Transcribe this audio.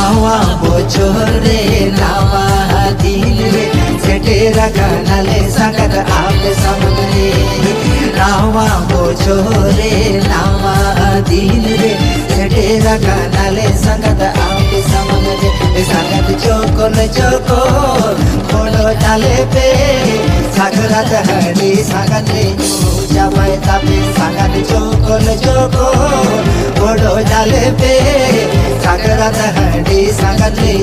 नावा बोचोरे नावा दिल रे सेटेरा कानाले सांगत आपले समजले नावा बोचोरे नावा दिल रे सेटेरा कानाले सांगत आपले समजले सांगत चोकोल चोकोल बोलो डाले पे सागरात हडी सांगतले जाबाय तापे सांगत चोकोल चोकोल बोलो डाले पे सागरात हडी सांगतले